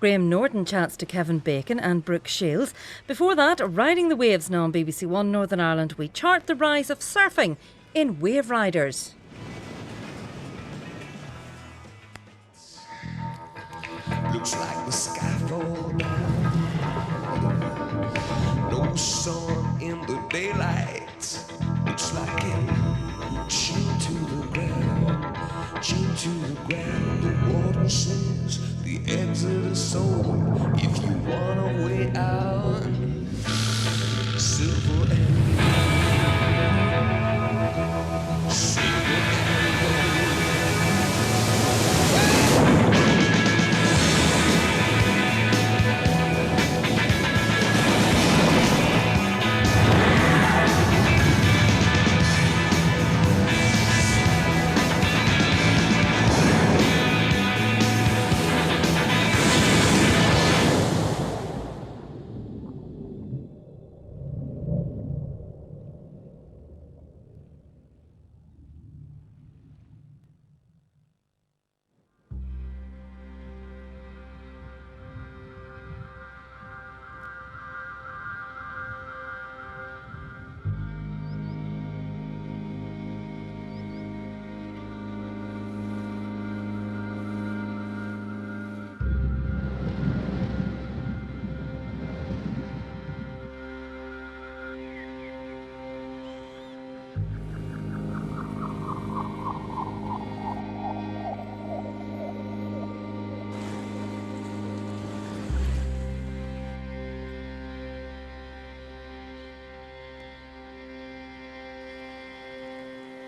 Graham Norton chats to Kevin Bacon and Brooke Shields. Before that, Riding the Waves now on BBC One Northern Ireland, we chart the rise of surfing in Waveriders. Looks like the sky fall down. No sun in the daylight. Looks like it chained to the ground. Chained to the ground. The water says the exit is open. If you want a way out, silver and silver and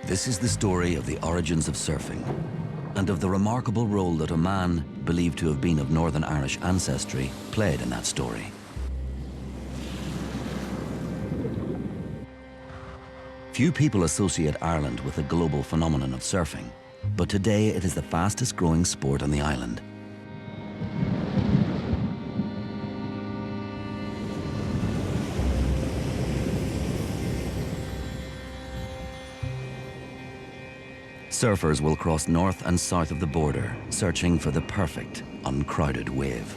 This is the story of the origins of surfing and of the remarkable role that a man believed to have been of Northern Irish ancestry played in that story. Few people associate Ireland with the global phenomenon of surfing, but today it is the fastest growing sport on the island. Surfers will cross north and south of the border, searching for the perfect, uncrowded wave.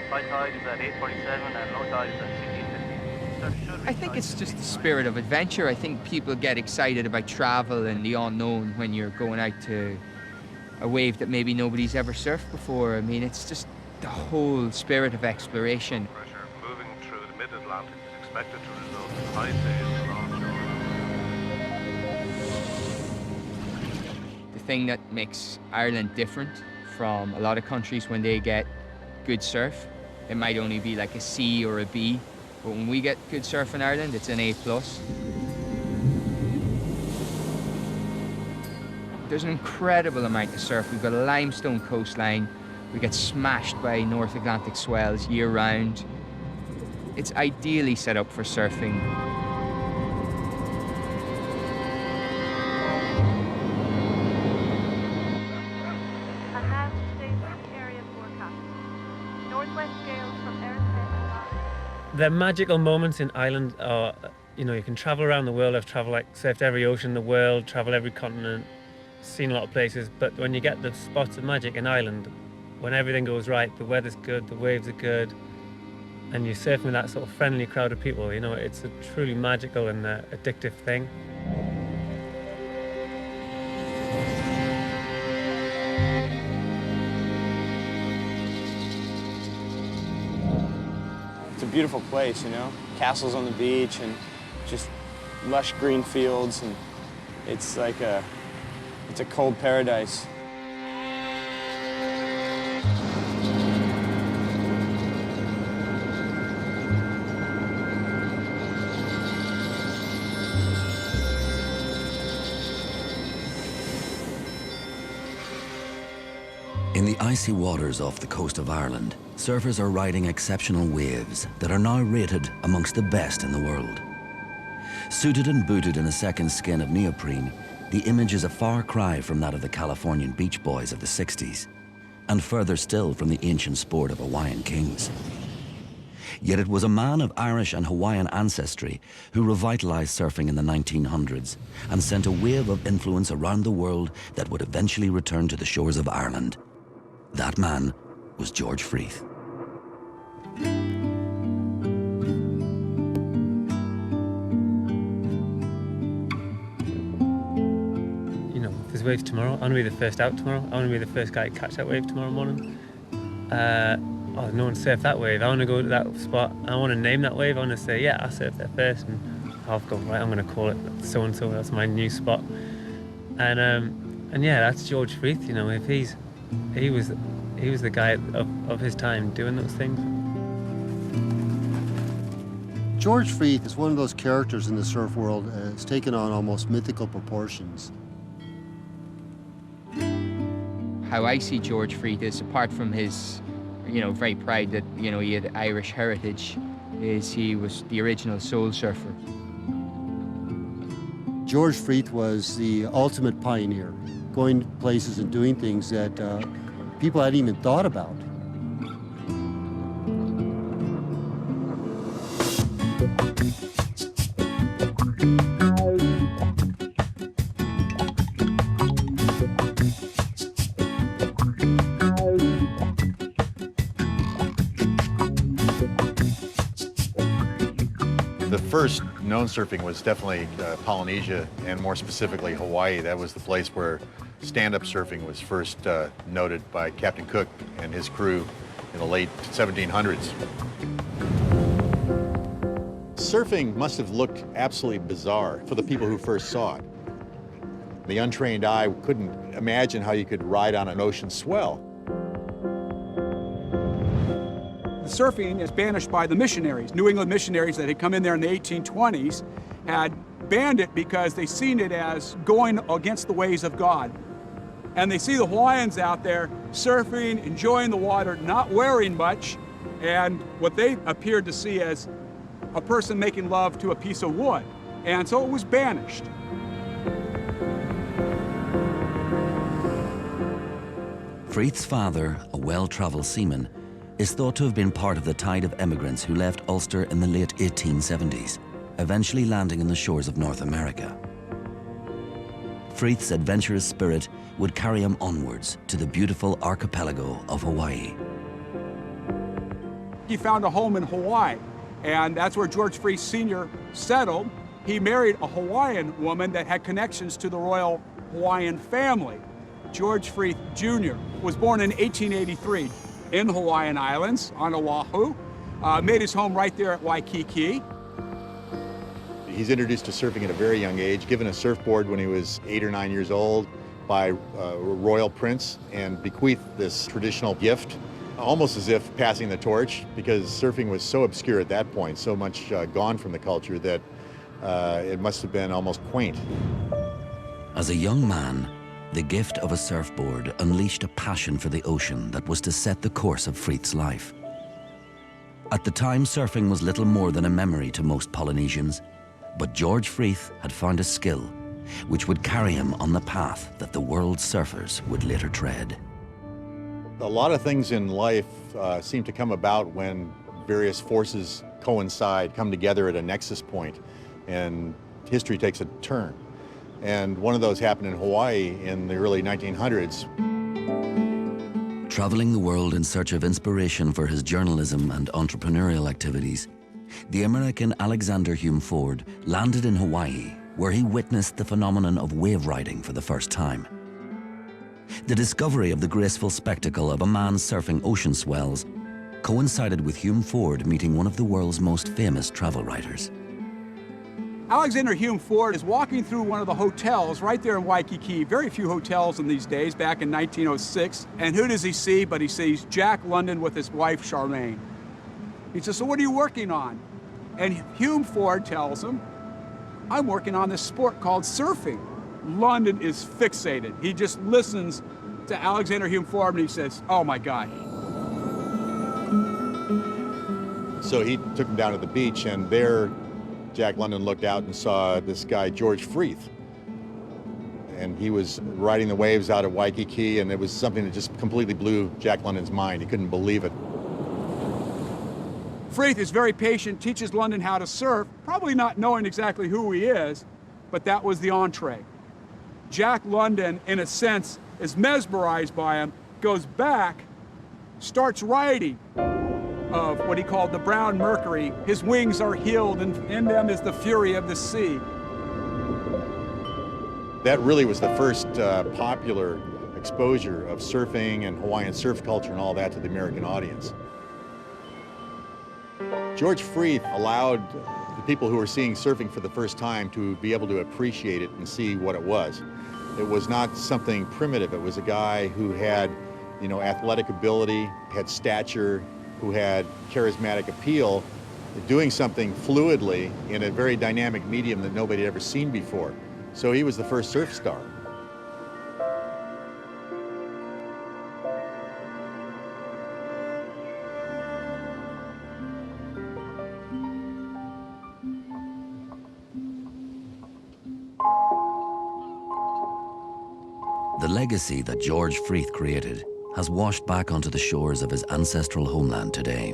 High tide is at 8:47 and low tide is at 16:50. I think it's just the spirit of adventure. I think people get excited about travel and the unknown when you're going out to a wave that maybe nobody's ever surfed before. I mean, it's just the whole spirit of exploration. Pressure moving through the mid-Atlantic is expected to result in high sails along shore. The thing that makes Ireland different from a lot of countries when they get good surf, it might only be like a C or a B, but when we get good surf in Ireland, it's an A+. There's an incredible amount of surf. We've got a limestone coastline. We get smashed by North Atlantic swells year-round. It's ideally set up for surfing. Ahead today's area forecast. Northwest gales from Erinsbeth. The magical moments in Ireland are, you can travel around the world. I've traveled, surfed every ocean in the world, traveled every continent, seen a lot of places. But when you get the spots of magic in Ireland, when everything goes right, the weather's good, the waves are good, and you're surfing with that sort of friendly crowd of people, it's a truly magical and addictive thing. It's a beautiful place, castles on the beach and just lush green fields, and it's like it's a cold paradise. In the icy waters off the coast of Ireland, surfers are riding exceptional waves that are now rated amongst the best in the world. Suited and booted in a second skin of neoprene, the image is a far cry from that of the Californian beach boys of the 60s, and further still from the ancient sport of Hawaiian kings. Yet it was a man of Irish and Hawaiian ancestry who revitalized surfing in the 1900s and sent a wave of influence around the world that would eventually return to the shores of Ireland. That man was George Freeth. You know, if there's waves tomorrow, I want to be the first out tomorrow. I want to be the first guy to catch that wave tomorrow morning. Oh, no one surfed that wave. I want to go to that spot. I want to name that wave. I want to say, yeah, I surfed there first. And I'll go, right, I'm going to call it so-and-so. That's my new spot. And yeah, that's George Freeth. You know, if he was the guy of his time doing those things. George Freeth is one of those characters in the surf world that's taken on almost mythical proportions. How I see George Freeth is, apart from his, you know, very proud that, you know, he had Irish heritage, is he was the original soul surfer. George Freeth was the ultimate pioneer, going places and doing things that people hadn't even thought about. The first known surfing was definitely Polynesia, and more specifically Hawaii. That was the place where stand-up surfing was first noted by Captain Cook and his crew in the late 1700s. Surfing must have looked absolutely bizarre for the people who first saw it. The untrained eye couldn't imagine how you could ride on an ocean swell. The surfing is banished by the missionaries. New England missionaries that had come in there in the 1820s had banned it because they seen it as going against the ways of God. And they see the Hawaiians out there surfing, enjoying the water, not wearing much, and what they appeared to see as a person making love to a piece of wood. And so it was banished. Freeth's father, a well-traveled seaman, is thought to have been part of the tide of emigrants who left Ulster in the late 1870s, eventually landing in the shores of North America. Freeth's adventurous spirit would carry him onwards to the beautiful archipelago of Hawaii. He found a home in Hawaii, and that's where George Freeth Sr. settled. He married a Hawaiian woman that had connections to the Royal Hawaiian family. George Freeth Jr. was born in 1883 in the Hawaiian Islands on Oahu, made his home right there at Waikiki. He's introduced to surfing at a very young age, given a surfboard when he was 8 or 9 years old by a royal prince, and bequeathed this traditional gift, almost as if passing the torch, because surfing was so obscure at that point, so much gone from the culture, that it must have been almost quaint. As a young man, the gift of a surfboard unleashed a passion for the ocean that was to set the course of Freeth's life. At the time, surfing was little more than a memory to most Polynesians, but George Freeth had found a skill which would carry him on the path that the world's surfers would later tread. A lot of things in life seem to come about when various forces coincide, come together at a nexus point, and history takes a turn. And one of those happened in Hawaii in the early 1900s. Traveling the world in search of inspiration for his journalism and entrepreneurial activities, the American Alexander Hume Ford landed in Hawaii, where he witnessed the phenomenon of wave riding for the first time. The discovery of the graceful spectacle of a man surfing ocean swells coincided with Hume Ford meeting one of the world's most famous travel writers. Alexander Hume Ford is walking through one of the hotels right there in Waikiki. Very few hotels in these days, back in 1906. And who does he see? But he sees Jack London with his wife, Charmaine. He says, "So what are you working on?" And Hume Ford tells him, "I'm working on this sport called surfing." London is fixated. He just listens to Alexander Hume Ford and he says, "Oh my God." So he took him down to the beach, and there Jack London looked out and saw this guy, George Freeth. And he was riding the waves out of Waikiki, and it was something that just completely blew Jack London's mind. He couldn't believe it. Freeth is very patient, teaches London how to surf, probably not knowing exactly who he is, but that was the entree. Jack London, in a sense, is mesmerized by him, goes back, starts writing of what he called the brown mercury. His wings are healed, and in them is the fury of the sea. That really was the first popular exposure of surfing and Hawaiian surf culture and all that to the American audience. George Freeth allowed the people who were seeing surfing for the first time to be able to appreciate it and see what it was. It was not something primitive. It was a guy who had, athletic ability, had stature, who had charismatic appeal, doing something fluidly in a very dynamic medium that nobody had ever seen before. So he was the first surf star. The legacy that George Freeth created has washed back onto the shores of his ancestral homeland today.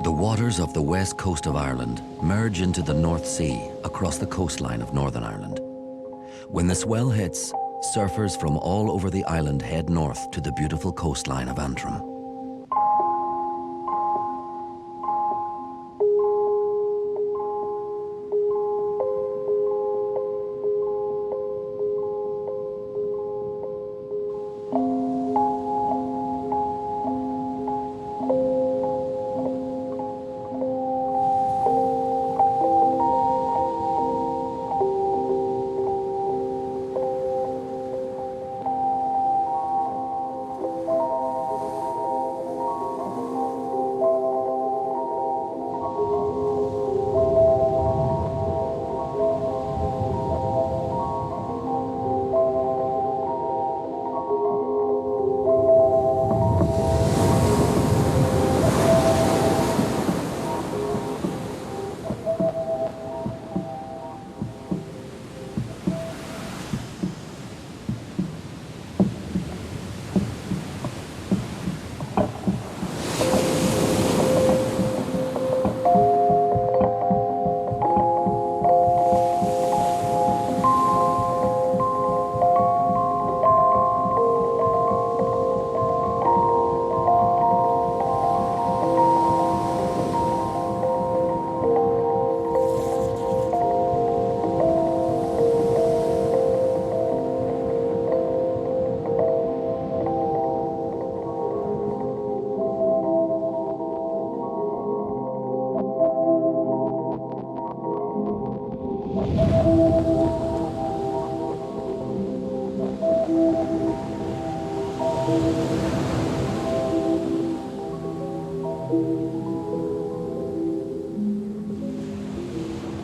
The waters of the west coast of Ireland merge into the North Sea across the coastline of Northern Ireland. When the swell hits, surfers from all over the island head north to the beautiful coastline of Antrim.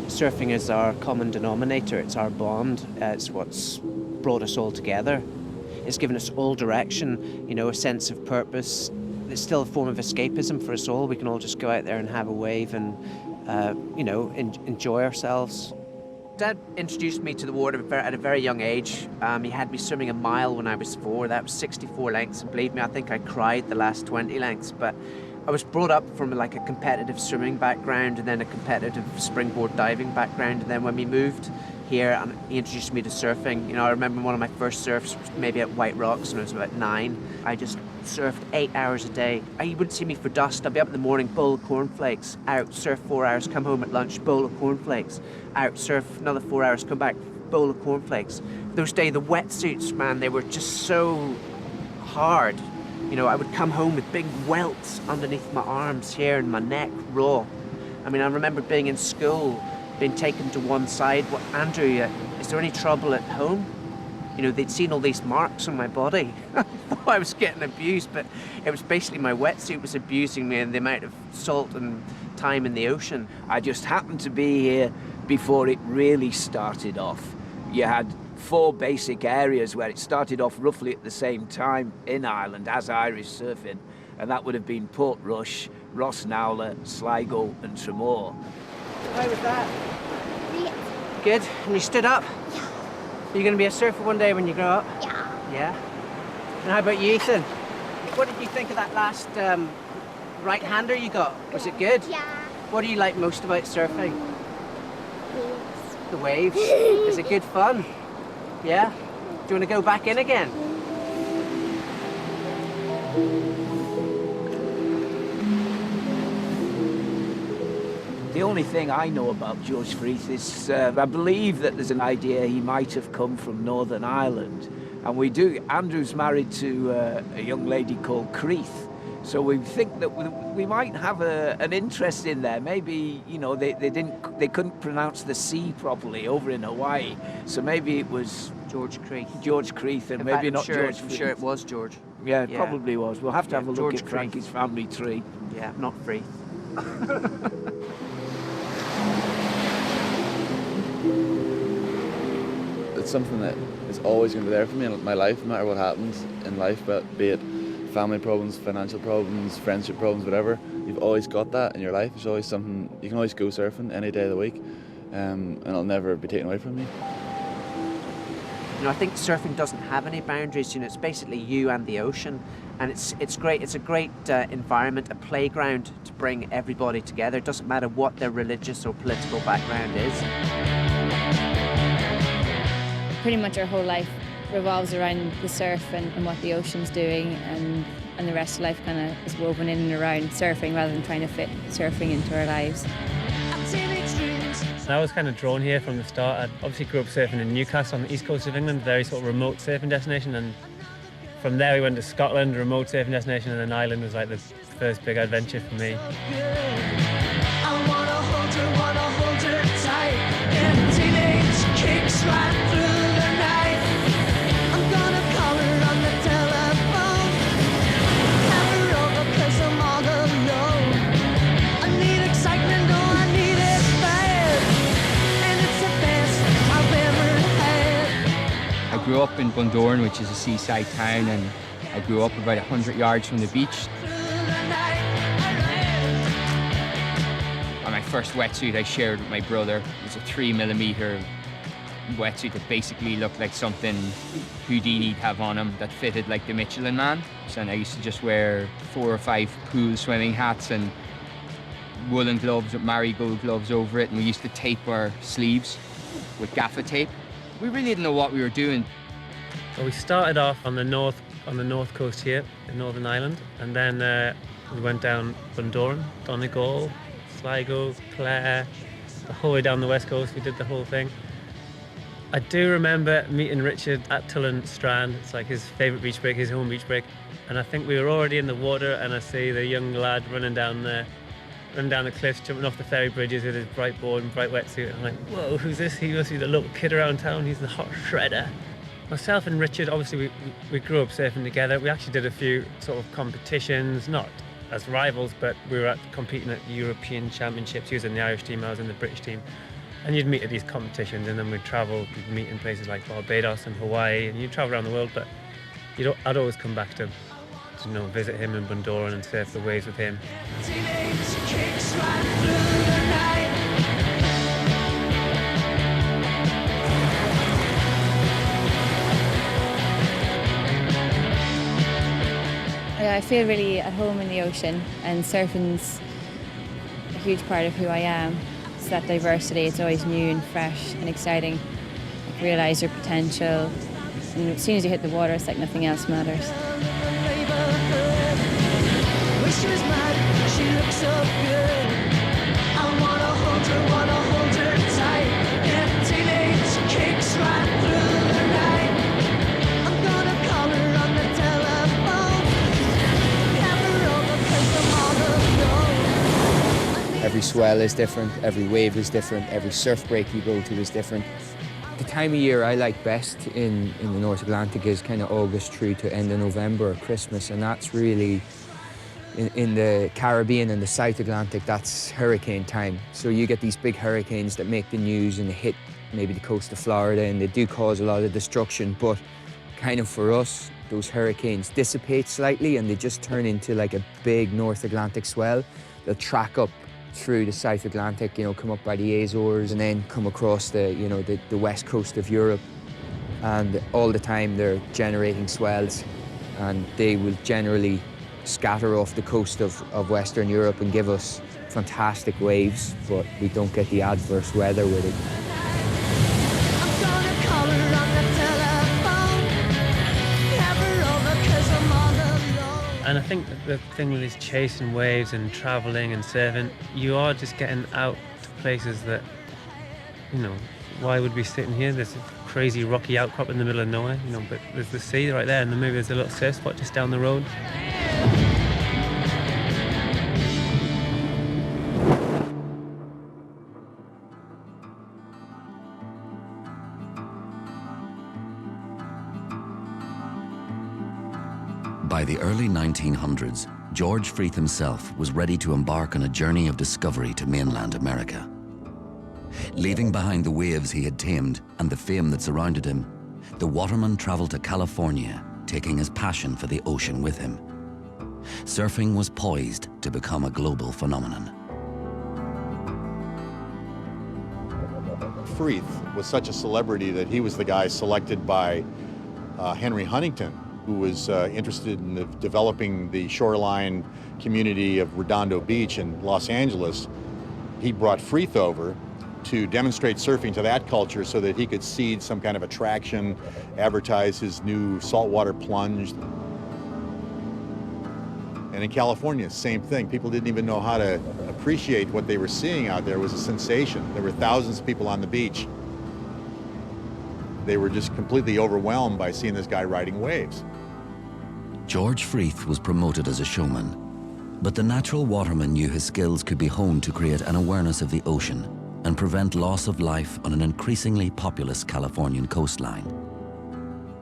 Surfing is our common denominator, it's our bond, it's what's brought us all together. It's given us all direction, a sense of purpose. It's still a form of escapism for us all. We can all just go out there and have a wave and, enjoy ourselves. Dad introduced me to the water at a very young age. He had me swimming a mile when I was 4. That was 64 lengths, and believe me, I think I cried the last 20 lengths, but I was brought up from a competitive swimming background and then a competitive springboard diving background, and then when we moved here, he introduced me to surfing. I remember one of my first surfs was maybe at White Rocks when I was about 9. I just surfed 8 hours a day. You wouldn't see me for dust. I'd be up in the morning, bowl of cornflakes, out, surf 4 hours, come home at lunch, bowl of cornflakes, out, surf another 4 hours, come back, bowl of cornflakes. Those days, the wetsuits, man, they were just so hard. I would come home with big welts underneath my arms here and my neck raw. I remember being in school, being taken to one side. What, Andrew, is there any trouble at home? They'd seen all these marks on my body. I thought I was getting abused, but it was basically my wetsuit was abusing me and the amount of salt and time in the ocean. I just happened to be here before it really started off. You had 4 basic areas where it started off roughly at the same time in Ireland as Irish surfing, and that would have been Portrush, Rossnowler, Sligo and Tramore. How was that? Good. And you stood up? Yeah. Are you going to be a surfer one day when you grow up? Yeah. Yeah? And how about you, Ethan? What did you think of that last right-hander you got? Was it good? Yeah. What do you like most about surfing? Waves. The waves. Is it good fun? Yeah? Do you want to go back in again? The only thing I know about George Freeth is I believe that there's an idea he might have come from Northern Ireland. And Andrew's married to a young lady called Creeth. So we think that we might have an interest in there. Maybe, you know, they couldn't pronounce the C properly over in Hawaii. So maybe it was George Creeth. George Creeth, and maybe not George I'm Freeth. sure it was George. Yeah, it probably was. We'll have to have a look George at Frankie's family tree. Yeah, not Freeth. It's something that is always going to be there for me in my life, no matter what happens in life, but be it family problems, financial problems, friendship problems, whatever. You've always got that in your life. It's always something, you can always go surfing any day of the week, and it'll never be taken away from me. You know, I think surfing doesn't have any boundaries. You know, it's basically you and the ocean, and it's great. It's a great environment, a playground to bring everybody together. It doesn't matter what their religious or political background is. Pretty much our whole life revolves around the surf and what the ocean's doing, and the rest of life kind of is woven in and around surfing rather than trying to fit surfing into our lives. I was kind of drawn here from the start. I obviously grew up surfing in Newcastle on the east coast of England, very sort of remote surfing destination, and from there we went to Scotland, a remote surfing destination, and then Ireland was like the first big adventure for me. I grew up in Bundoran, which is a seaside town, and I grew up about 100 yards from the beach. And my first wetsuit I shared with my brother was a 3mm wetsuit that basically looked like something Houdini'd have on him, that fitted like the Michelin Man. So I used to just wear 4 or 5 pool swimming hats and woolen gloves with marigold gloves over it, and we used to tape our sleeves with gaffer tape. We really didn't know what we were doing. Well, we started off on the north coast here in Northern Ireland, and then we went down Bundoran, Donegal, Sligo, Clare, the whole way down the west coast. We did the whole thing. I do remember meeting Richard at Tullen Strand. It's like his favourite beach break, his home beach break. And I think we were already in the water, and I see the young lad running down the cliffs, jumping off the ferry bridges with his bright board and bright wetsuit. I'm like, whoa, who's this? He must be the local kid around town. He's the hot shredder. Myself and Richard, obviously we grew up surfing together. We actually did a few sort of competitions, not as rivals, but we were competing at European Championships. He was in the Irish team, I was in the British team. And you'd meet at these competitions, and then we'd travel, we'd meet in places like Barbados and Hawaii, and you'd travel around the world, but I'd always come back to visit him in Bundoran and surf the waves with him. I feel really at home in the ocean, and surfing's a huge part of who I am. It's that diversity, it's always new and fresh and exciting. Like, realise your potential, and as soon as you hit the water, it's like nothing else matters. Every swell is different, every wave is different, every surf break you go to is different. The time of year I like best in the North Atlantic is kind of August through to end of November or Christmas, and that's really, in the Caribbean and the South Atlantic, that's hurricane time. So you get these big hurricanes that make the news and they hit maybe the coast of Florida, and they do cause a lot of destruction, but kind of for us, those hurricanes dissipate slightly and they just turn into like a big North Atlantic swell. They'll track up through the South Atlantic, come up by the Azores and then come across the west coast of Europe. And all the time they're generating swells. and they will generally scatter off the coast of Western Europe and give us fantastic waves, but we don't get the adverse weather with it. And I think the thing with this chasing waves and traveling and surfing, you are just getting out to places that, you know, why would we be sitting here? There's a crazy rocky outcrop in the middle of nowhere, you know, but there's the sea right there, and then maybe there's a little surf spot just down the road. By the early 1900s, George Freeth himself was ready to embark on a journey of discovery to mainland America. Leaving behind the waves he had tamed and the fame that surrounded him, the waterman traveled to California, taking his passion for the ocean with him. Surfing was poised to become a global phenomenon. Freeth was such a celebrity that he was the guy selected by Henry Huntington, who was interested in developing the shoreline community of Redondo Beach in Los Angeles. He brought Freeth over to demonstrate surfing to that culture so that he could seed some kind of attraction, advertise his new saltwater plunge. And in California, same thing. People didn't even know how to appreciate what they were seeing out there. It was a sensation. There were thousands of people on the beach. They were just completely overwhelmed by seeing this guy riding waves. George Freeth was promoted as a showman, but the natural waterman knew his skills could be honed to create an awareness of the ocean and prevent loss of life on an increasingly populous Californian coastline.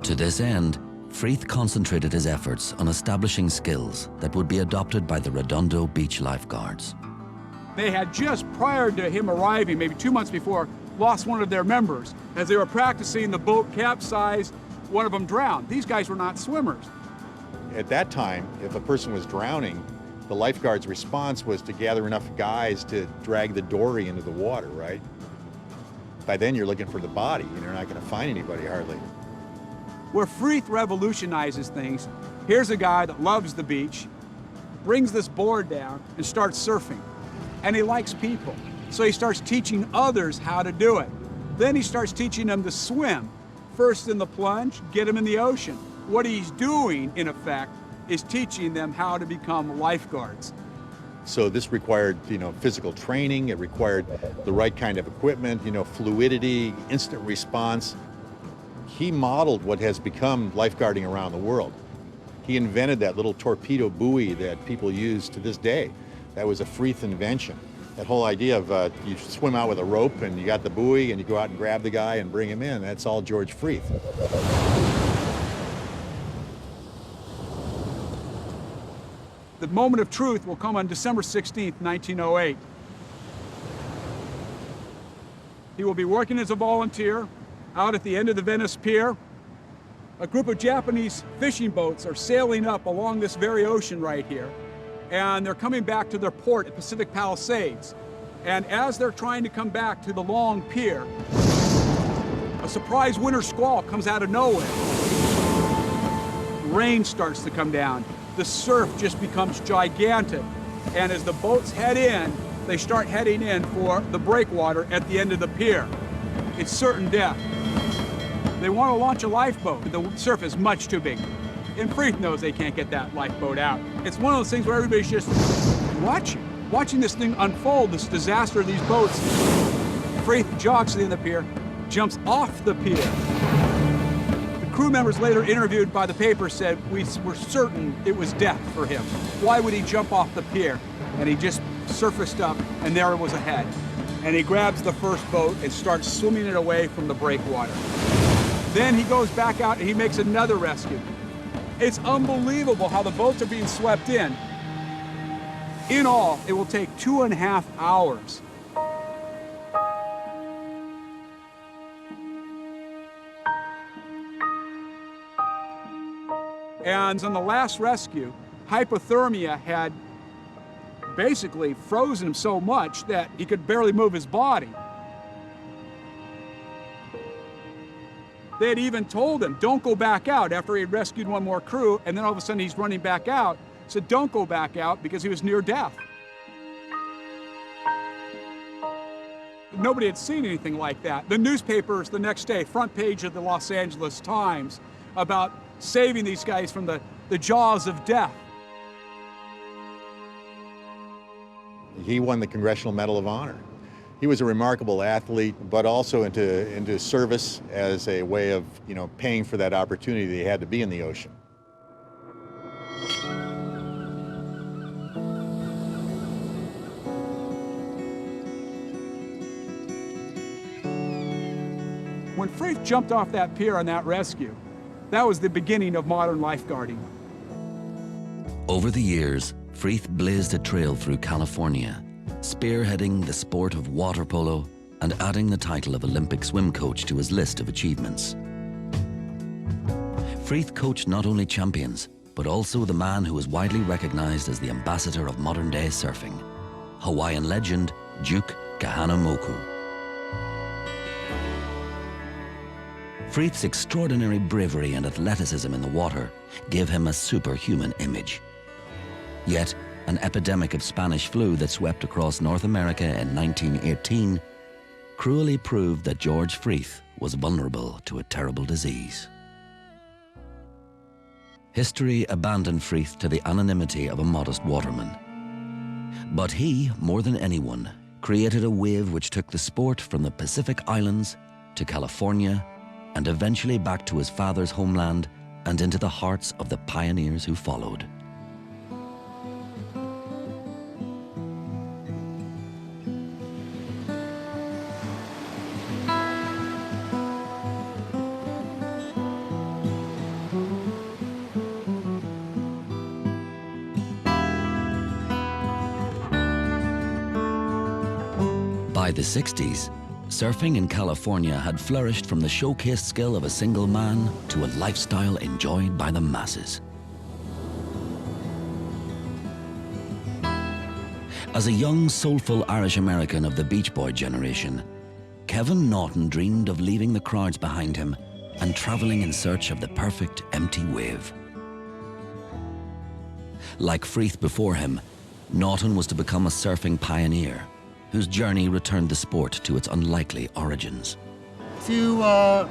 To this end, Freeth concentrated his efforts on establishing skills that would be adopted by the Redondo Beach lifeguards. They had just prior to him arriving, maybe 2 months before, lost one of their members. As they were practicing, the boat capsized, one of them drowned. These guys were not swimmers. At that time, if a person was drowning, the lifeguard's response was to gather enough guys to drag the dory into the water, right? By then you're looking for the body, and you're not going to find anybody hardly. Where Freeth revolutionizes things, here's a guy that loves the beach, brings this board down and starts surfing. And he likes people. So he starts teaching others how to do it. Then he starts teaching them to swim. First in the plunge, get them in the ocean. What he's doing, in effect, is teaching them how to become lifeguards. So this required, physical training. It required the right kind of equipment, fluidity, instant response. He modeled what has become lifeguarding around the world. He invented that little torpedo buoy that people use to this day. That was a Freeth invention. That whole idea of you swim out with a rope and you got the buoy and you go out and grab the guy and bring him in, that's all George Freeth. The moment of truth will come on December 16th, 1908. He will be working as a volunteer out at the end of the Venice Pier. A group of Japanese fishing boats are sailing up along this very ocean right here, and they're coming back to their port at Pacific Palisades. And as they're trying to come back to the long pier, a surprise winter squall comes out of nowhere. Rain starts to come down. The surf just becomes gigantic. And as the boats head in, they start heading in for the breakwater at the end of the pier. It's certain death. They want to launch a lifeboat, but the surf is much too big. And Freeth knows they can't get that lifeboat out. It's one of those things where everybody's just watching this thing unfold, this disaster of these boats. Freeth jogs to the end of the pier, jumps off the pier. The crew members later interviewed by the paper said, we were certain it was death for him. Why would he jump off the pier? And he just surfaced up, and there it was ahead. And he grabs the first boat and starts swimming it away from the breakwater. Then he goes back out and he makes another rescue. It's unbelievable how the boats are being swept in. In all, it will take 2.5 hours. And on the last rescue, hypothermia had basically frozen him so much that he could barely move his body. They had even told him, don't go back out, after he had rescued one more crew, and then all of a sudden he's running back out. Said, don't go back out, because he was near death. Nobody had seen anything like that. The newspapers the next day, front page of the Los Angeles Times, about saving these guys from the jaws of death. He won the Congressional Medal of Honor. He was a remarkable athlete, but also into service as a way of, paying for that opportunity that he had to be in the ocean. When Freeth jumped off that pier on that rescue, that was the beginning of modern lifeguarding. Over the years, Freeth blazed a trail through California, spearheading the sport of water polo and adding the title of Olympic swim coach to his list of achievements. Freeth coached not only champions, but also the man who is widely recognized as the ambassador of modern-day surfing, Hawaiian legend Duke Kahanamoku. Freeth's extraordinary bravery and athleticism in the water gave him a superhuman image. Yet, an epidemic of Spanish flu that swept across North America in 1918 cruelly proved that George Freeth was vulnerable to a terrible disease. History abandoned Freeth to the anonymity of a modest waterman. But he, more than anyone, created a wave which took the sport from the Pacific Islands to California and eventually back to his father's homeland and into the hearts of the pioneers who followed. By the 60s, surfing in California had flourished from the showcased skill of a single man to a lifestyle enjoyed by the masses. As a young, soulful Irish-American of the Beach Boy generation, Kevin Naughton dreamed of leaving the crowds behind him and traveling in search of the perfect empty wave. Like Freeth before him, Naughton was to become a surfing pioneer, whose journey returned the sport to its unlikely origins. To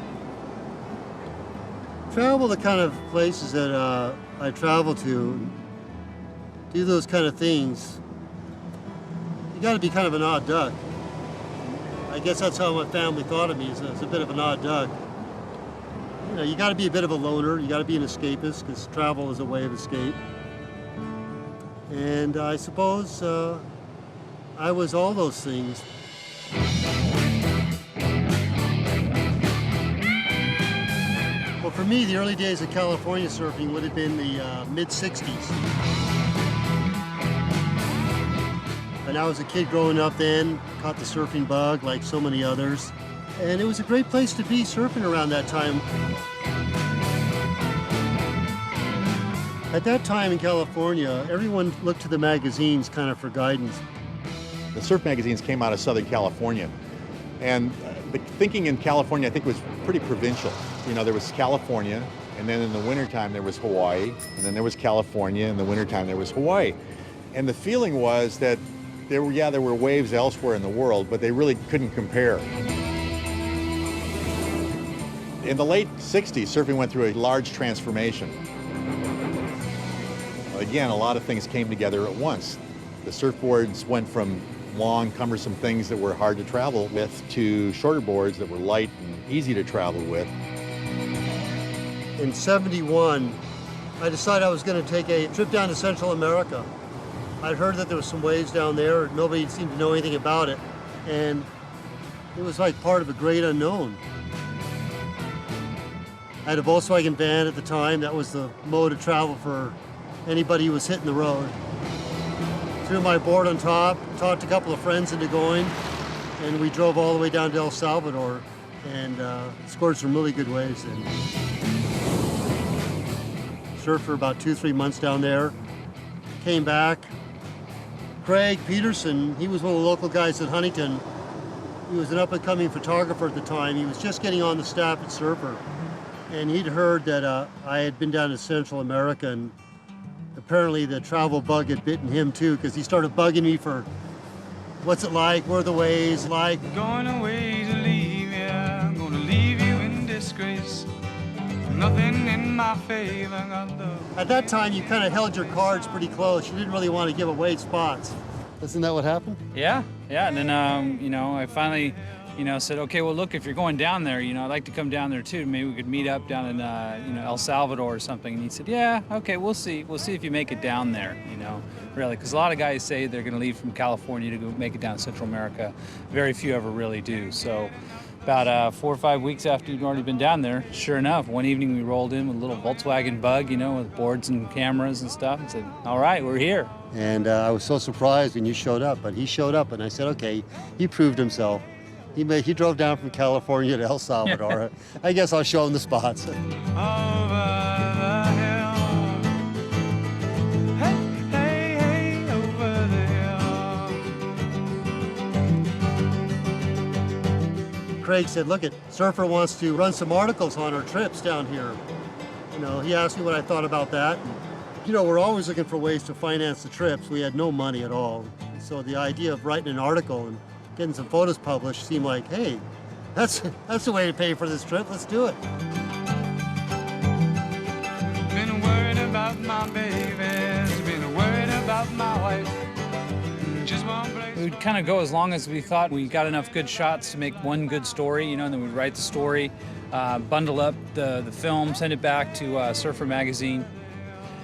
travel the kind of places that I travel to, do those kind of things, you got to be kind of an odd duck. I guess that's how my family thought of me, as a bit of an odd duck. You got to be a bit of a loner, you got to be an escapist, because travel is a way of escape. And I suppose I was all those things. Well, for me, the early days of California surfing would have been the mid-'60s. And I was a kid growing up then, caught the surfing bug like so many others. And it was a great place to be surfing around that time. At that time in California, everyone looked to the magazines kind of for guidance. The surf magazines came out of Southern California, and the thinking in California, I think, was pretty provincial. There was California, and then in the wintertime there was Hawaii, and then there was California, in the wintertime there was Hawaii. And the feeling was that there were waves elsewhere in the world, but they really couldn't compare. In the late 60s, surfing went through a large transformation. Again, a lot of things came together at once. The surfboards went from long, cumbersome things that were hard to travel with to shorter boards that were light and easy to travel with. In '71, I decided I was going to take a trip down to Central America. I'd heard that there was some waves down there. Nobody seemed to know anything about it. And it was like part of a great unknown. I had a Volkswagen van at the time. That was the mode of travel for anybody who was hitting the road. Threw my board on top, talked a couple of friends into going, and we drove all the way down to El Salvador and scored some really good waves. And surfed for about 2-3 months down there. Came back. Craig Peterson, he was one of the local guys at Huntington. He was an up-and-coming photographer at the time. He was just getting on the staff at Surfer. and he'd heard that I had been down to Central America, and apparently the travel bug had bitten him too, because he started bugging me for what's it like, where are the ways like. Going away to leave you, I'm gonna leave you in disgrace. Nothing in my favor. At that time, you kind of held your cards pretty close. You didn't really want to give away spots. Isn't that what happened? Yeah. And then, you know, I finally, you know, said, okay, well, look, if you're going down there, you know, I'd like to come down there too. Maybe we could meet up down in, you know, El Salvador or something. And he said, yeah, okay, we'll see. We'll see if you make it down there, you know, really. Because a lot of guys say they're going to leave from California to go make it down to Central America. Very few ever really do. So about 4 or 5 weeks after you'd already been down there, sure enough, one evening we rolled in with a little Volkswagen Bug, you know, with boards and cameras and stuff, and said, all right, we're here. And I was so surprised when you showed up, but he showed up, and I said, okay, he proved himself. He drove down from California to El Salvador. I guess I'll show him the spots. Craig said, look, Surfer wants to run some articles on our trips down here. You know, he asked me what I thought about that. And, you know, we're always looking for ways to finance the trips. We had no money at all. So the idea of writing an article and getting some photos published seemed like, hey, that's the way to pay for this trip. Let's do it. Been worried about my babies, been worried about my wife. Just one place. We'd kind of go as long as we thought we got enough good shots to make one good story, you know, and then we'd write the story, bundle up the film, send it back to Surfer Magazine,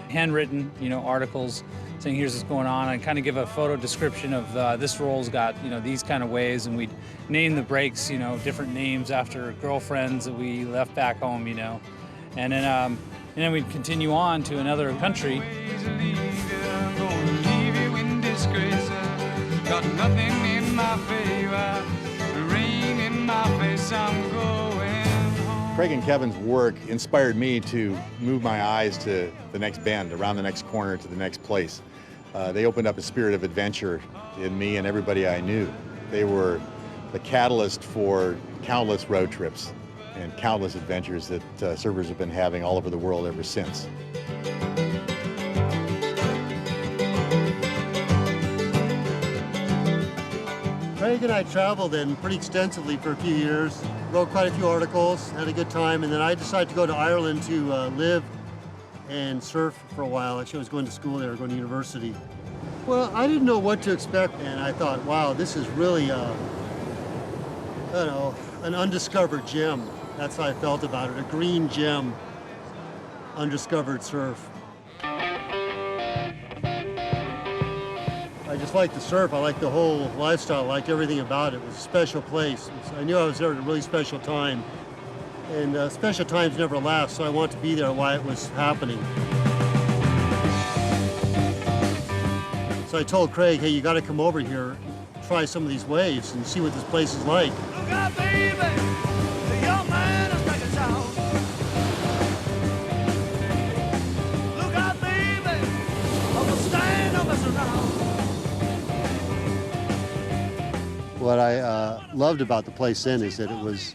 handwritten, you know, articles saying here's what's going on, and kind of give a photo description of this role's got, you know, these kind of ways, and we'd name the breaks, you know, different names after girlfriends that we left back home, you know, and then we'd continue on to another country. Got nothing in my favor, rain in my face, I'm going home. Craig and Kevin's work inspired me to move my eyes to the next bend, around the next corner, to the next place. They opened up a spirit of adventure in me and everybody I knew. They were the catalyst for countless road trips and countless adventures that surfers have been having all over the world ever since. Craig and I traveled then pretty extensively for a few years, wrote quite a few articles, had a good time, and then I decided to go to Ireland to live and surf for a while. Actually, I was going to school there, going to university. Well, I didn't know what to expect, and I thought, wow, this is really, I don't know, an undiscovered gem. That's how I felt about it, a green gem, undiscovered surf. I just liked the surf. I liked the whole lifestyle. I liked everything about it. It was a special place. I knew I was there at a really special time. And special times never last, so I wanted to be there while it was happening. So I told Craig, hey, you got to come over here, try some of these waves and see what this place is like. Look out, baby, the young man is back in town. Look out, baby, I'm gonna stand up and around. What I loved about the place then is that it was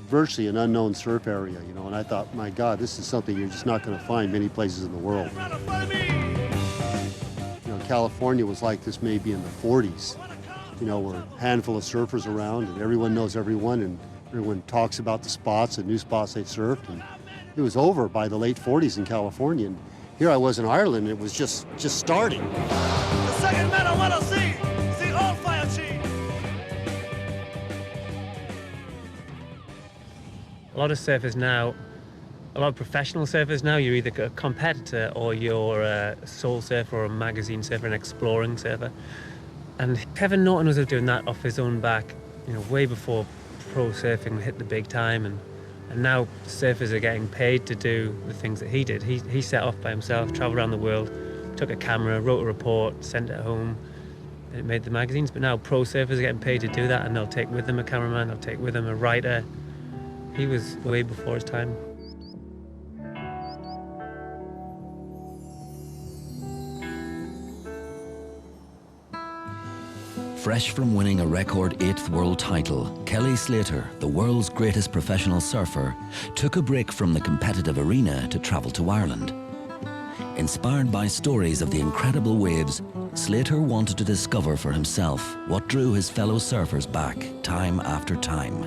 virtually an unknown surf area, you know, and I thought, my God, this is something you're just not going to find many places in the world. You know, California was like this maybe in the 40s, you know, where a handful of surfers around and everyone knows everyone and everyone talks about the spots and new spots they surfed. And it was over by the late 40s in California. And here I was in Ireland, and it was just starting. The second man I want to see all fire chief. A lot of surfers now, a lot of professional surfers now, you're either a competitor or you're a soul surfer or a magazine surfer, an exploring surfer. And Kevin Norton was doing that off his own back, you know, way before pro surfing hit the big time. And now surfers are getting paid to do the things that he did. He set off by himself, traveled around the world, took a camera, wrote a report, sent it home, and it made the magazines. But now pro surfers are getting paid to do that, and they'll take with them a cameraman, they'll take with them a writer. He was way before his time. Fresh from winning a record 8th world title, Kelly Slater, the world's greatest professional surfer, took a break from the competitive arena to travel to Ireland. Inspired by stories of the incredible waves, Slater wanted to discover for himself what drew his fellow surfers back time after time.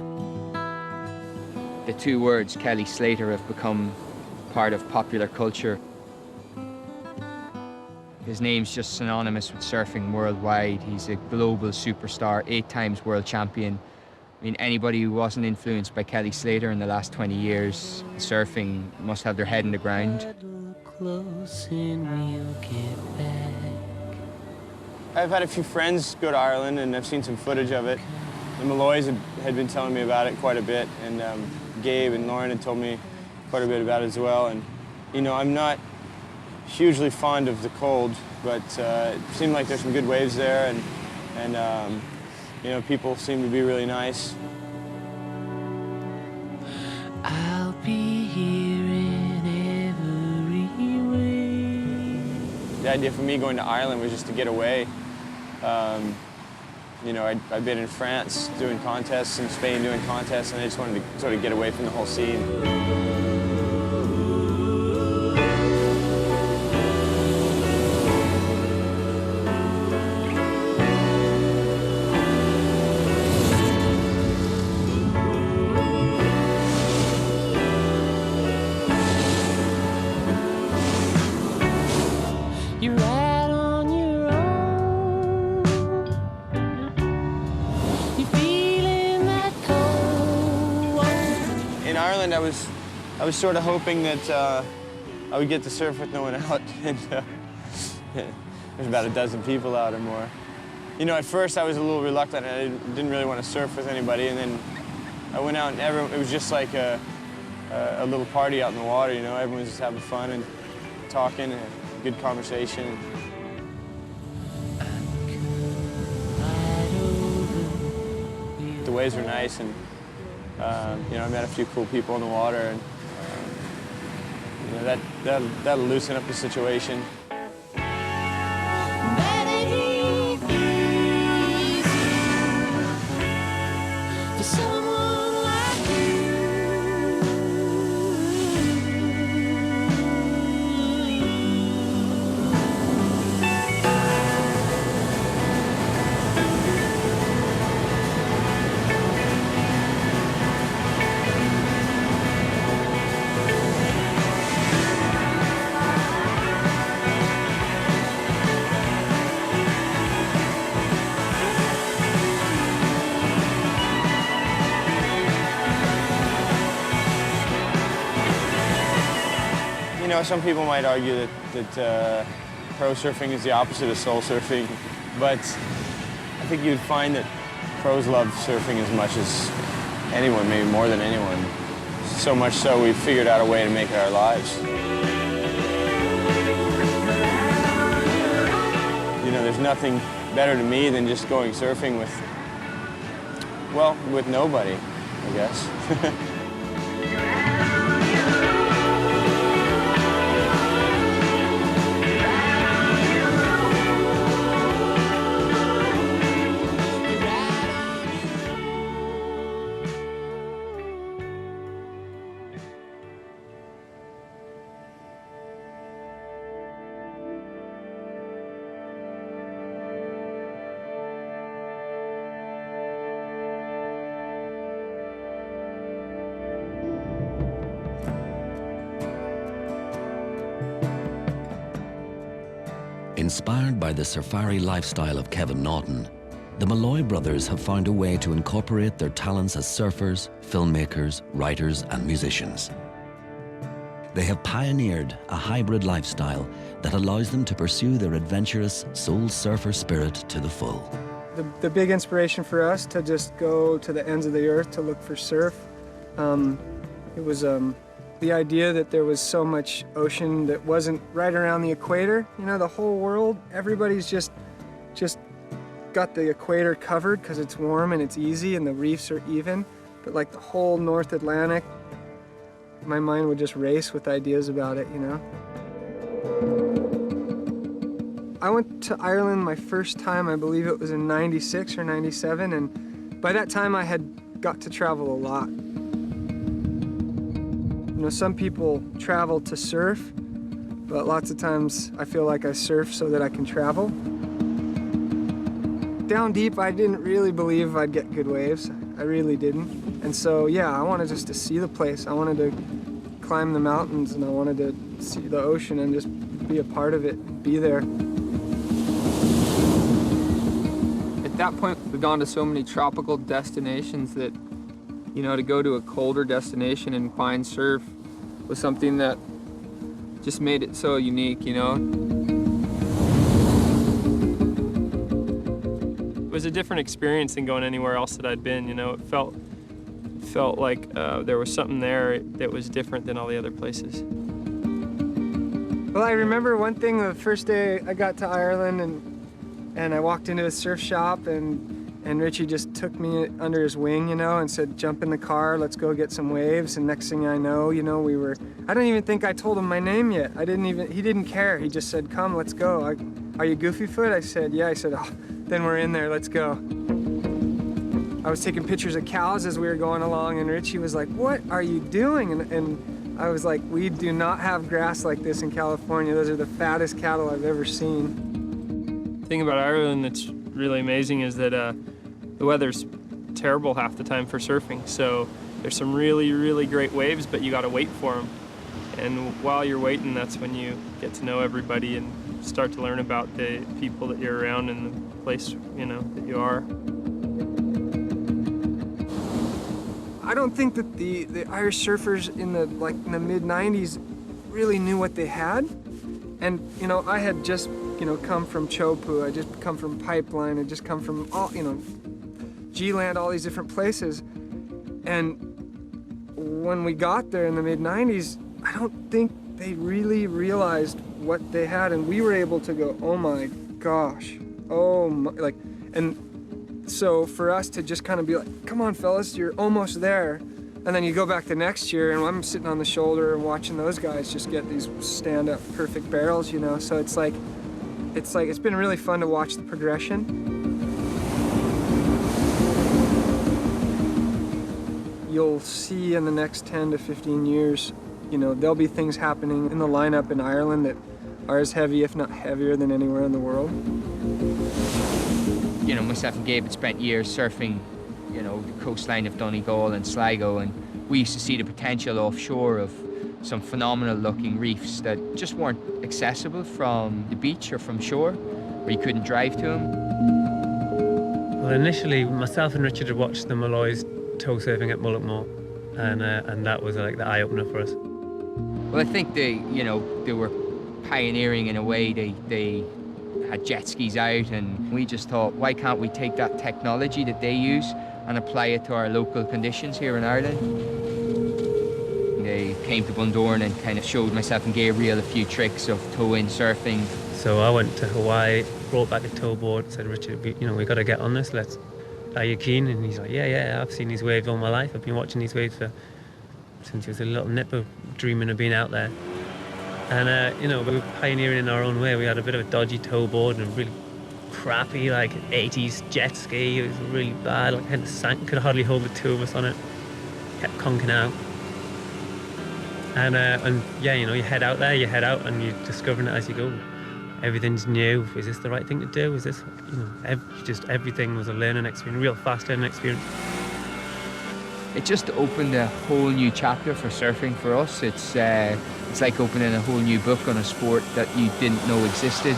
The two words Kelly Slater have become part of popular culture. His name's just synonymous with surfing worldwide. He's a global superstar, 8 times world champion. I mean, anybody who wasn't influenced by Kelly Slater in the last 20 years surfing must have their head in the ground. I've had a few friends go to Ireland and I've seen some footage of it. The Malloys had been telling me about it quite a bit, and Gabe and Lauren had told me quite a bit about it as well. And you know, I'm not hugely fond of the cold, but it seemed like there's some good waves there, and you know, people seem to be really nice. I'll be here in every way. The idea for me going to Ireland was just to get away. You know, I'd been in France doing contests, in Spain doing contests, and I just wanted to sort of get away from the whole scene. I was sort of hoping that I would get to surf with no one out, and there's about a dozen people out or more. You know, at first I was a little reluctant. I didn't really want to surf with anybody, and then I went out and it was just like a little party out in the water, you know. Everyone was just having fun and talking and good conversation. The waves were nice, and you know, I met a few cool people in the water, and you know, that'll loosen up the situation. You know, some people might argue that pro surfing is the opposite of soul surfing, but I think you'd find that pros love surfing as much as anyone, maybe more than anyone. So much so we've figured out a way to make it our lives. You know, there's nothing better to me than just going surfing with, well, with nobody, I guess. Inspired by the safari lifestyle of Kevin Naughton, the Malloy brothers have found a way to incorporate their talents as surfers, filmmakers, writers, and musicians. They have pioneered a hybrid lifestyle that allows them to pursue their adventurous soul surfer spirit to the full. The big inspiration for us to just go to the ends of the earth to look for surf, it was the idea that there was so much ocean that wasn't right around the equator. You know, the whole world, everybody's just got the equator covered because it's warm and it's easy and the reefs are even. But like the whole North Atlantic, my mind would just race with ideas about it, you know? I went to Ireland my first time, I believe it was in 96 or 97, and by that time I had got to travel a lot. You know, some people travel to surf, but lots of times I feel like I surf so that I can travel. Down deep, I didn't really believe I'd get good waves. I really didn't. And so, yeah, I wanted just to see the place. I wanted to climb the mountains, and I wanted to see the ocean and just be a part of it, be there. At that point, we've gone to so many tropical destinations that, you know, to go to a colder destination and find surf was something that just made it so unique, you know. It was a different experience than going anywhere else that I'd been, you know. It felt like there was something there that was different than all the other places. Well, I remember one thing the first day I got to Ireland, and I walked into a surf shop, and Richie just took me under his wing, you know, and said, jump in the car, let's go get some waves. And next thing I know, you know, I don't even think I told him my name yet. He didn't care. He just said, come, let's go. Are you Goofyfoot? I said, yeah. I said, oh, then we're in there, let's go. I was taking pictures of cows as we were going along, and Richie was like, what are you doing? And I was like, we do not have grass like this in California. Those are the fattest cattle I've ever seen. The thing about Ireland that's really amazing is that the weather's terrible half the time for surfing. So there's some really, really great waves, but you gotta wait for them. And while you're waiting, that's when you get to know everybody and start to learn about the people that you're around and the place, you know, that you are. I don't think that the Irish surfers in the mid-90s really knew what they had. And, you know, I had just, you know, come from Chopu, I just come from Pipeline, I just come from all, you know, G-Land, all these different places. And when we got there in the mid-90s, I don't think they really realized what they had, and we were able to go, oh my gosh, oh my, like, and so for us to just kind of be like, come on fellas, you're almost there. And then you go back the next year and I'm sitting on the shoulder and watching those guys just get these stand-up perfect barrels, you know? So it's been really fun to watch the progression. You'll see in the next 10 to 15 years, you know, there'll be things happening in the lineup in Ireland that are as heavy, if not heavier, than anywhere in the world. You know, myself and Gabe had spent years surfing, you know, the coastline of Donegal and Sligo, and we used to see the potential offshore of some phenomenal looking reefs that just weren't accessible from the beach or from shore, where you couldn't drive to them. Well, initially, myself and Richard had watched the Malloys tow surfing at Mullaghmore, and that was like the eye-opener for us. Well, I think they were pioneering in a way. They had jet skis out, and we just thought, why can't we take that technology that they use and apply it to our local conditions here in Ireland? They came to Bundoran and kind of showed myself and Gabriel a few tricks of tow-in surfing. So I went to Hawaii, brought back a tow board, said, Richard, we got to get on this, are you keen? And he's like, yeah, I've seen these waves all my life. I've been watching these waves since he was a little nipper, dreaming of being out there. And, you know, we were pioneering in our own way. We had a bit of a dodgy tow board and a really crappy, 80s jet ski. It was really bad. Could hardly hold the two of us on it. Kept conking out. And yeah, you know, you head out there, and you're discovering it as you go. Everything's new. Is this the right thing to do? Is this, you know, just everything was a learning experience, real fast learning experience. It just opened a whole new chapter for surfing for us. It's like opening a whole new book on a sport that you didn't know existed.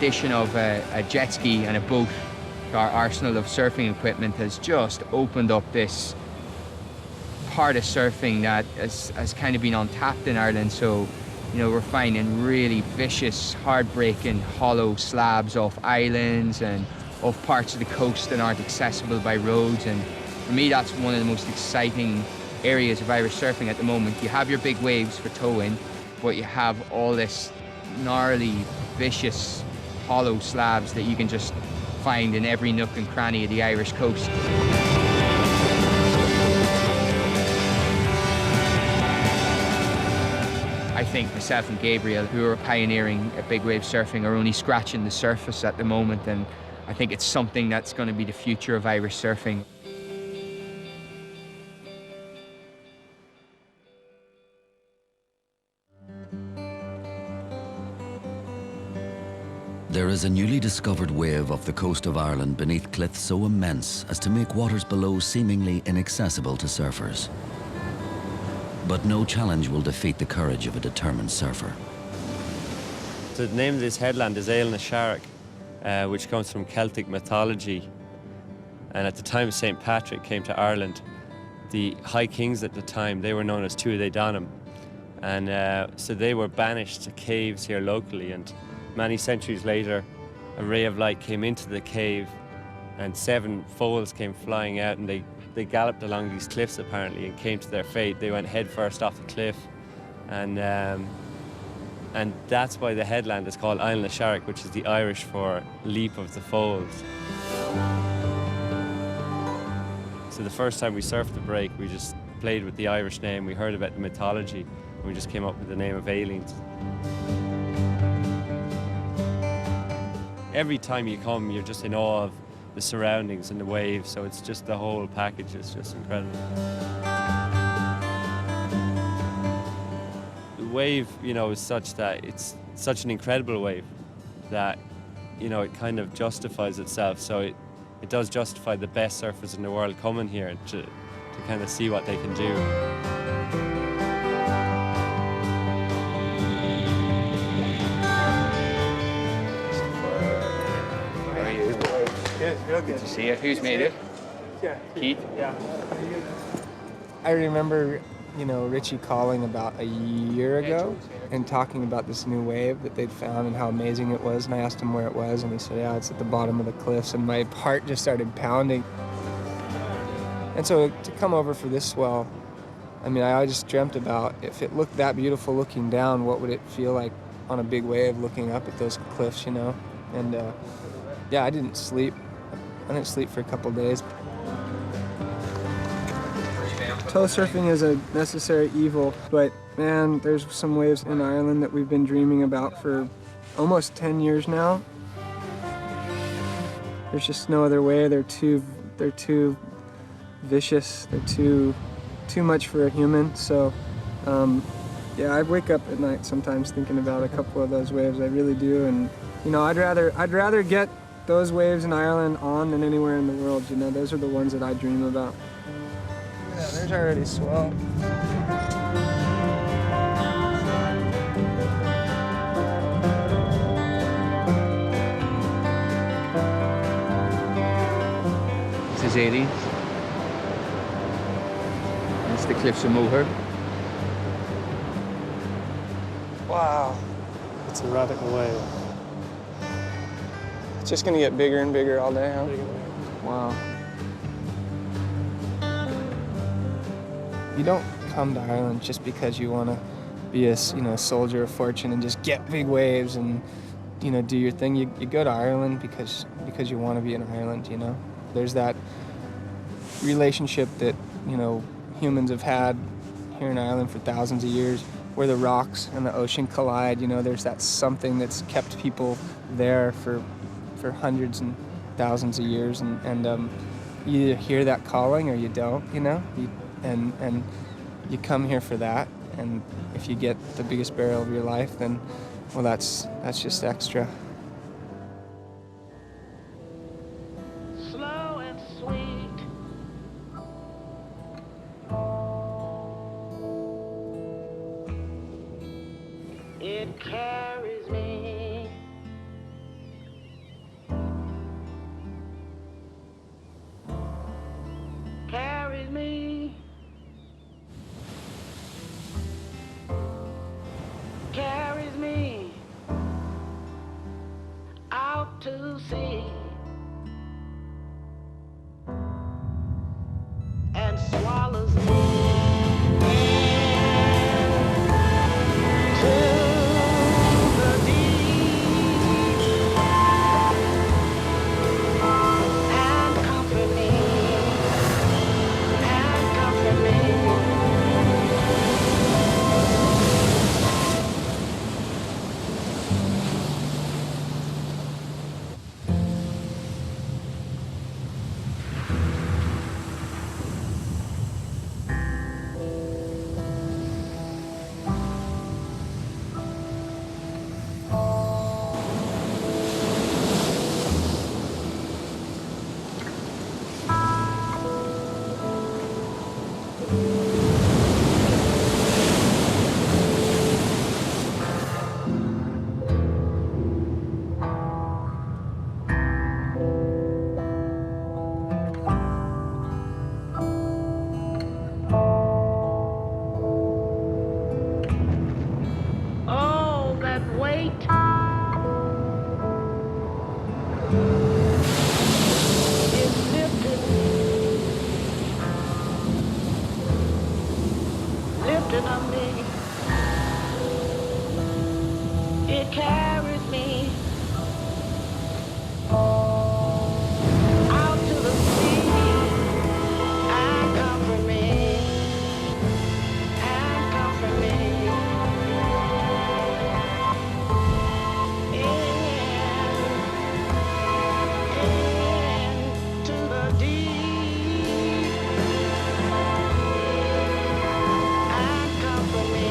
addition of a jet ski and a boat to our arsenal of surfing equipment has just opened up this part of surfing that has kind of been untapped in Ireland. So, you know, we're finding really vicious, heartbreaking, hollow slabs off islands and off parts of the coast that aren't accessible by roads. And for me, that's one of the most exciting areas of Irish surfing at the moment. You have your big waves for towing, but you have all this gnarly, vicious, hollow slabs that you can just find in every nook and cranny of the Irish coast. I think myself and Gabriel, who are pioneering big wave surfing, are only scratching the surface at the moment, and I think it's something that's going to be the future of Irish surfing. There is a newly discovered wave off the coast of Ireland beneath cliffs so immense as to make waters below seemingly inaccessible to surfers. But no challenge will defeat the courage of a determined surfer. The name of this headland is Ailna Shark, which comes from Celtic mythology. And at the time St. Patrick came to Ireland, the high kings at the time, they were known as Tuatha Dé Danann. And so they were banished to caves here locally. And many centuries later, a ray of light came into the cave and 7 foals came flying out, and they galloped along these cliffs apparently and came to their fate. They went head first off the cliff, and that's why the headland is called Ailna Shark, which is the Irish for leap of the foals. So the first time we surfed the break, we just played with the Irish name. We heard about the mythology, and we just came up with the name of Aileen's. Every time you come, you're just in awe of the surroundings and the waves, so it's just the whole package is just incredible. The wave, you know, is such that it's such an incredible wave that, you know, it kind of justifies itself. So it does justify the best surfers in the world coming here to kind of see what they can do. Good to see you. Who's made it? Yeah. Keith? Yeah. I remember, you know, Richie calling about a year ago and talking about this new wave that they'd found and how amazing it was. And I asked him where it was, and he said, yeah, it's at the bottom of the cliffs. And my heart just started pounding. And so to come over for this swell, I mean, I just dreamt about if it looked that beautiful looking down, what would it feel like on a big wave looking up at those cliffs, you know? And yeah, I didn't sleep. I didn't sleep for a couple days. Tow surfing is a necessary evil, but man, there's some waves in Ireland that we've been dreaming about for almost 10 years now. There's just no other way. They're too vicious. They're too much for a human. So yeah, I wake up at night sometimes thinking about a couple of those waves. I really do, and you know, I'd rather get those waves in Ireland on than anywhere in the world. You know, those are the ones that I dream about. Yeah, there's already swell. This is Aileen. It's the cliffs of Moher. Wow. It's a radical wave. It's just gonna get bigger and bigger all day, huh? Wow. You don't come to Ireland just because you want to be a soldier of fortune and just get big waves and do your thing. You go to Ireland because you want to be in Ireland. You know, there's that relationship that humans have had here in Ireland for thousands of years, where the rocks and the ocean collide. You know, there's that something that's kept people there for hundreds and thousands of years, and you either hear that calling or you don't. And you come here for that, and if you get the biggest barrel of your life, then well, that's just extra. Slow and sweet. It carries me me. It carried me out to the sea and comfort me and comfort me. Into the deep and comfort me.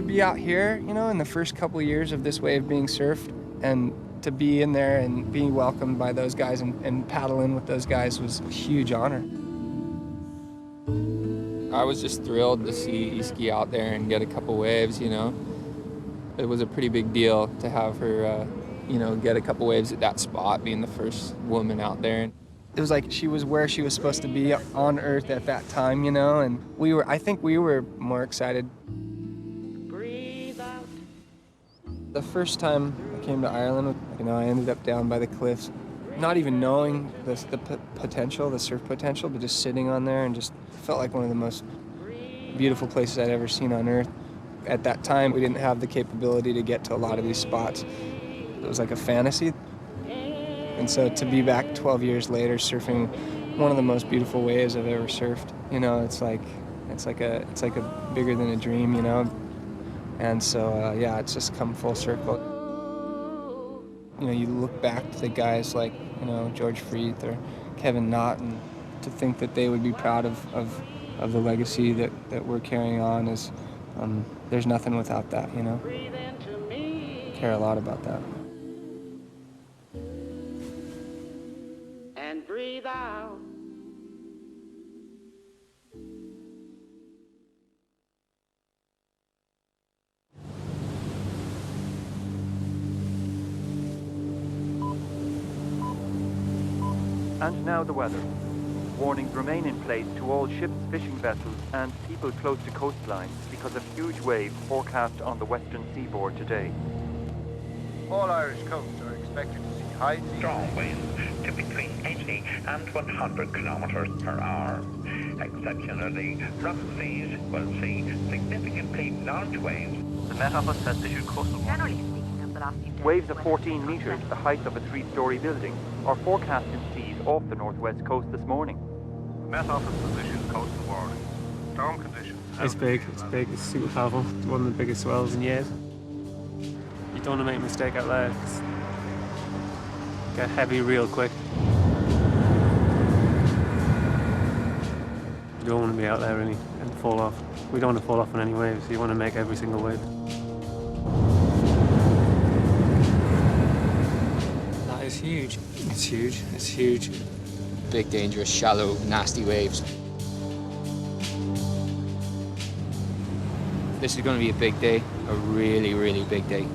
Be out here, you know, in the first couple of years of this wave being surfed, and to be in there and being welcomed by those guys and paddle in with those guys was a huge honor. I was just thrilled to see Iski out there and get a couple waves, you know. It was a pretty big deal to have her, you know, get a couple waves at that spot, being the first woman out there. It was like she was where she was supposed to be on Earth at that time, you know, and I think we were more excited. The first time I came to Ireland, you know, I ended up down by the cliffs, not even knowing the potential, the surf potential, but just sitting on there and just felt like one of the most beautiful places I'd ever seen on Earth. At that time, we didn't have the capability to get to a lot of these spots. It was like a fantasy. And so to be back 12 years later surfing one of the most beautiful waves I've ever surfed, you know, it's like a bigger than a dream, you know. And so, yeah, it's just come full circle. You know, you look back to the guys like, you know, George Freeth or Kevin Knott, and to think that they would be proud of the legacy that we're carrying on is, there's nothing without that, you know. Care a lot about that. And breathe out. And now the weather. Warnings remain in place to all ships, fishing vessels and people close to coastlines because of huge waves forecast on the western seaboard today. All Irish coasts are expected to see high seas. Strong winds to between 80 and 100 kilometers per hour. Exceptionally, rough seas will see significantly large waves. The Met Office has issued coastal warnings. Waves of 14 metres, the height of a 3-storey building, are forecast in seas off the northwest coast this morning. The Met Office has issued coastal warnings. Storm conditions. It's big, it's super powerful. It's one of the biggest swells in years. You don't want to make a mistake out there. It's get heavy real quick. You don't want to be out there really and fall off. We don't want to fall off on any waves, so you want to make every single wave. That is huge. It's huge. It's huge. Big, dangerous, shallow, nasty waves. This is going to be a big day, a really, really big day.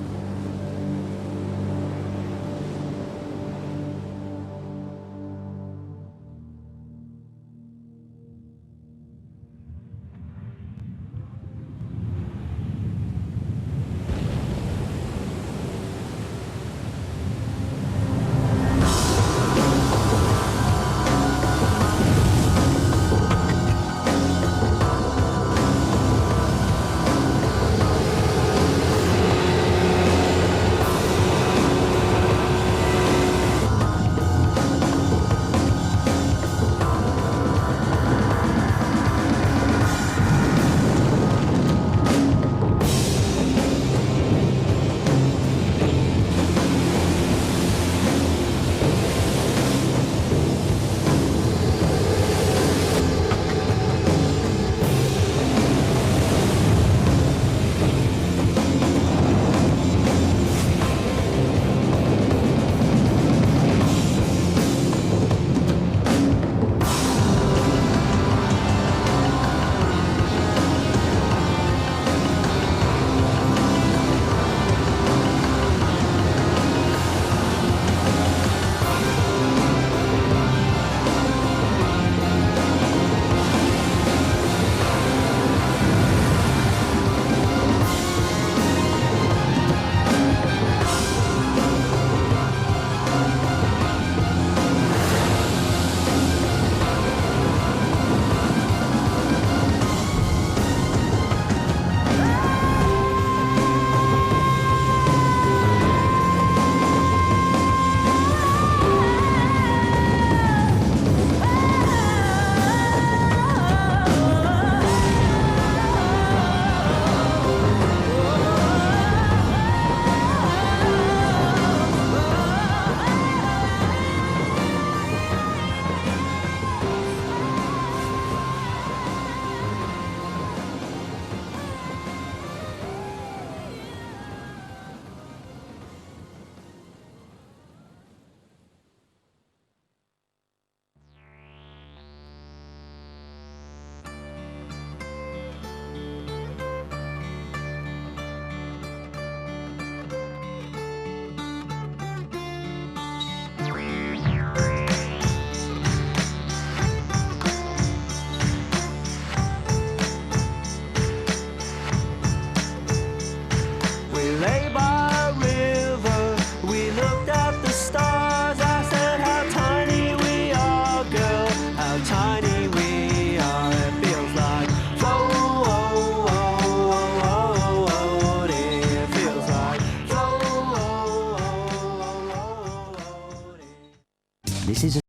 This is